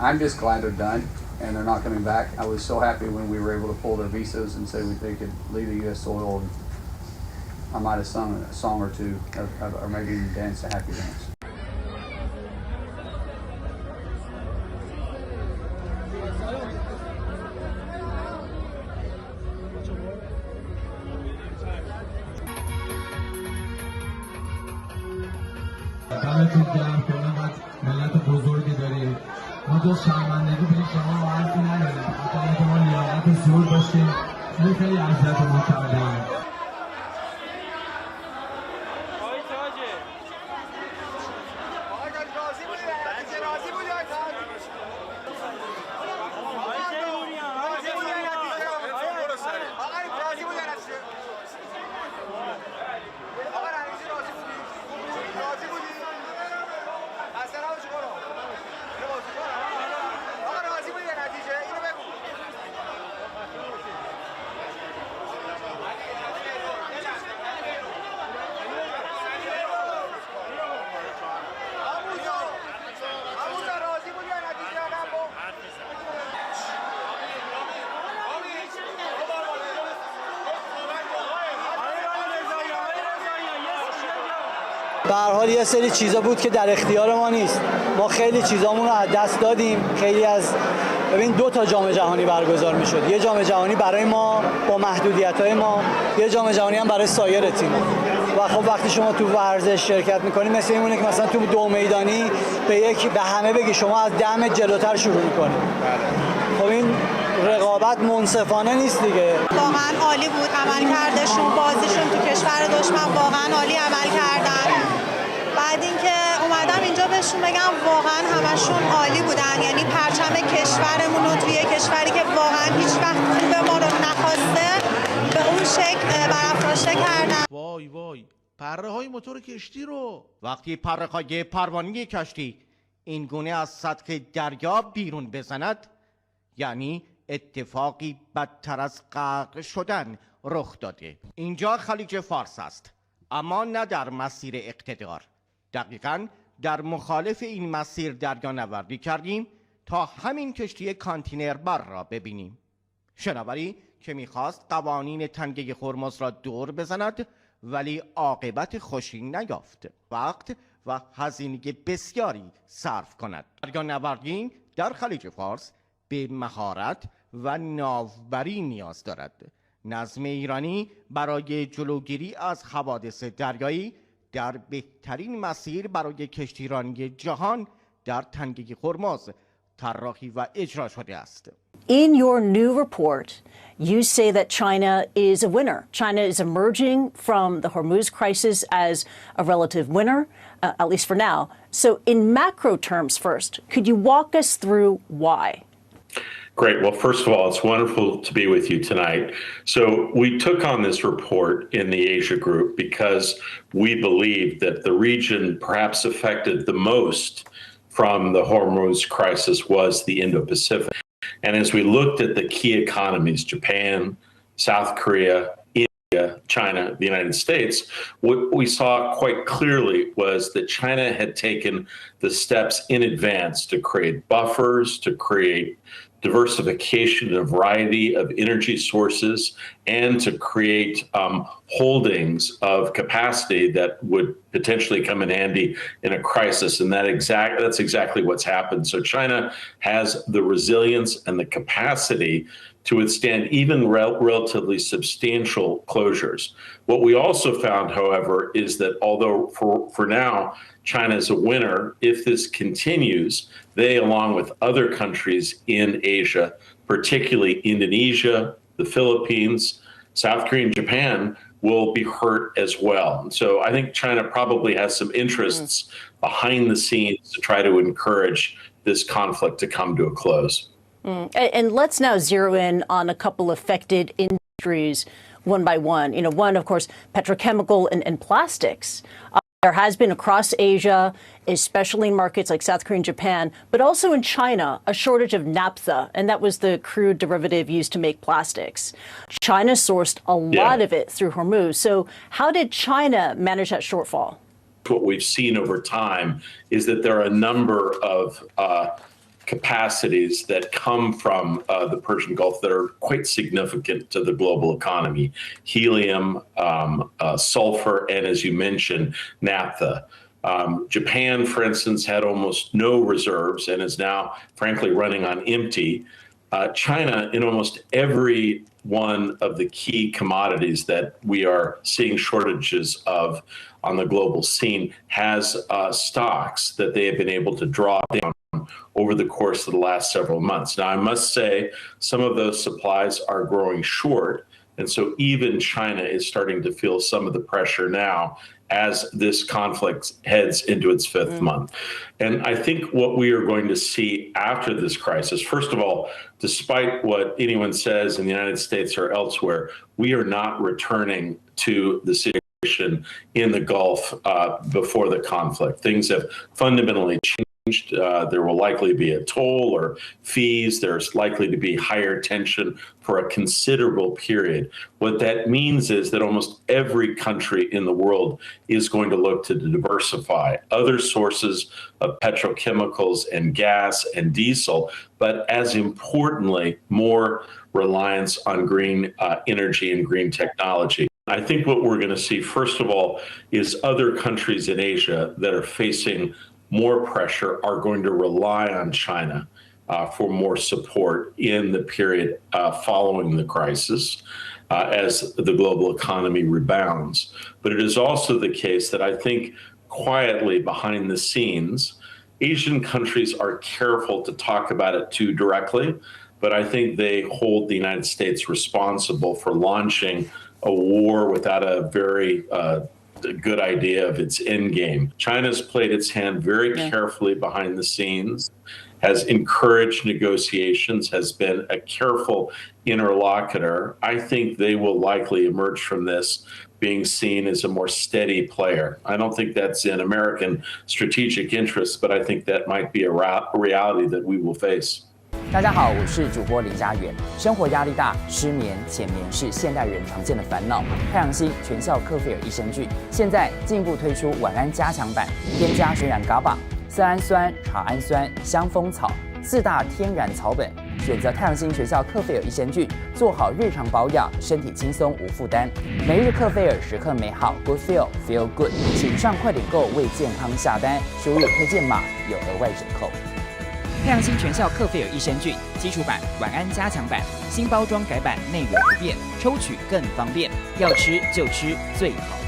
I'm just glad they're done and they're not coming back. I was so happy when we were able to pull their visas and say they could leave the U.S. soil. And I might have sung a song or two, or maybe even danced a happy dance. دمتون گرم که اینقدر ملت بزرگی دارید. ما جز شرمندگی به شما حرفی نداریم. حتی که ما لیاقت زور داشتیم خیلی اذیتمون کردن. به هر حال یه سری چیزا بود که در اختیار ما نیست. ما خیلی چیزامون رو از دست دادیم. خیلی از ببین 2 تا جام جهانی برگزار میشد. یه جام جهانی برای ما با محدودیت‌های ما، یه جام جهانی هم برای سایر تیم‌ها. و خب وقتی شما تو ورزش شرکت می‌کنی مثل اینه که مثلا تو 2 میدانی به همه بگی شما از 10 متر جلوتر شروع می‌کنی. خب این رقابت منصفانه نیست دیگه. واقعا عالی بود عملکردشون، بازیشون تو کشور دشمن واقعا عالی عمل کردن. بعد اینکه اومدم اینجا بهشون بگم واقعا همشون عالی بودن، یعنی پرچم کشورمون رو توی کشوری که واقعا هیچ وقت خوب ما رو نخواسته به اون شکل برافراشته کردن. وای وای پره های موتور کشتی رو وقتی پره های پروانه کشتی این گونه از سطح دریا بیرون بزند یعنی اتفاقی بدتر از غرق شدن رخ داده. اینجا خلیج فارس است اما نه در مسیر اقتدار. دقیقاً در مخالف این مسیر دریانوردی کردیم تا همین کشتی کانتینر بر را ببینیم. شناوری که میخواست قوانین تنگه هرمز را دور بزند ولی عاقبت خوشی نیافت. وقت و هزینه بسیاری صرف کند. دریانوردی در خلیج فارس به مهارت و ناوبری نیاز دارد. نظم ایرانی برای جلوگیری از حوادث دریایی در بهترین مسیر برای کشتیرانی جهان در تنگه هرمز طراحی و اجرا شده است. In your new report, you say that China is a winner. China is emerging from the Hormuz crisis as a relative winner, at least for now. So in macro terms first, could you walk us through why? Great. Well, first of all, it's wonderful to be with you tonight. So we took on this report in the Asia Group because we believe that the region perhaps affected the most from the Hormuz crisis was the Indo-Pacific. And as we looked at the key economies, Japan, South Korea, India, China, the United States, what we saw quite clearly was that China had taken the steps in advance to create buffers, to create diversification and a variety of energy sources, and to create holdings of capacity that would potentially come in handy in a crisis. And that's exactly what's happened. So China has the resilience and the capacity to withstand even relatively substantial closures. What we also found, however, is that although for now, China is a winner, if this continues, they, along with other countries in Asia, particularly Indonesia, the Philippines, South Korea, and Japan, will be hurt as well. So I think China probably has some interests behind the scenes to try to encourage this conflict to come to a close. And let's now zero in on a couple affected industries one by one. You know, one, of course, petrochemical and plastics. There has been across Asia, especially in markets like South Korea and Japan, but also in China, a shortage of naphtha, and that was the crude derivative used to make plastics. China sourced a lot of it through Hormuz. So how did China manage that shortfall? What we've seen over time is that there are a number of capacities that come from the Persian Gulf that are quite significant to the global economy: helium, sulfur, and as you mentioned, naphtha. Japan, for instance, had almost no reserves and is now, frankly, running on empty. China, in almost every one of the key commodities that we are seeing shortages of on the global scene, has stocks that they have been able to draw down over the course of the last several months. Now, I must say some of those supplies are growing short, and so even China is starting to feel some of the pressure now as this conflict heads into its fifth month. And I think what we are going to see after this crisis, first of all, despite what anyone says in the United States or elsewhere, we are not returning to the situation in the Gulf before the conflict. Things have fundamentally changed. There will likely be a toll or fees. There's likely to be higher tension for a considerable period. What that means is that almost every country in the world is going to look to diversify other sources of petrochemicals and gas and diesel, but as importantly, more reliance on green energy and green technology. I think what we're going to see, first of all, is other countries in Asia that are facing more pressure are going to rely on China for more support in the period following the crisis as the global economy rebounds. But it is also the case that I think quietly behind the scenes, Asian countries are careful to talk about it too directly, but I think they hold the United States responsible for launching a war without a very good idea of its end game. China's played its hand very carefully behind the scenes, has encouraged negotiations, has been a careful interlocutor. I think they will likely emerge from this being seen as a more steady player. I don't think that's in American strategic interests, but I think that might be a reality that we will face. 大家好，我是主播林家远。生活压力大，失眠、浅眠是现代人常见的烦恼。太阳星全效克菲尔益生菌现在进一步推出晚安加强版，添加天然 GABA、色氨酸、茶氨酸、香蜂草4大天然草本，选择太阳星全效克菲尔益生菌，做好日常保养，身体轻松无负担。每日克菲尔，时刻美好 ，Good Feel Good。请上快点购为健康下单，输入推荐码有额外折扣。太阳星全效克菲尔益生菌基础版、晚安加强版，新包装改版，内容不变，抽取更方便，要吃就吃最好。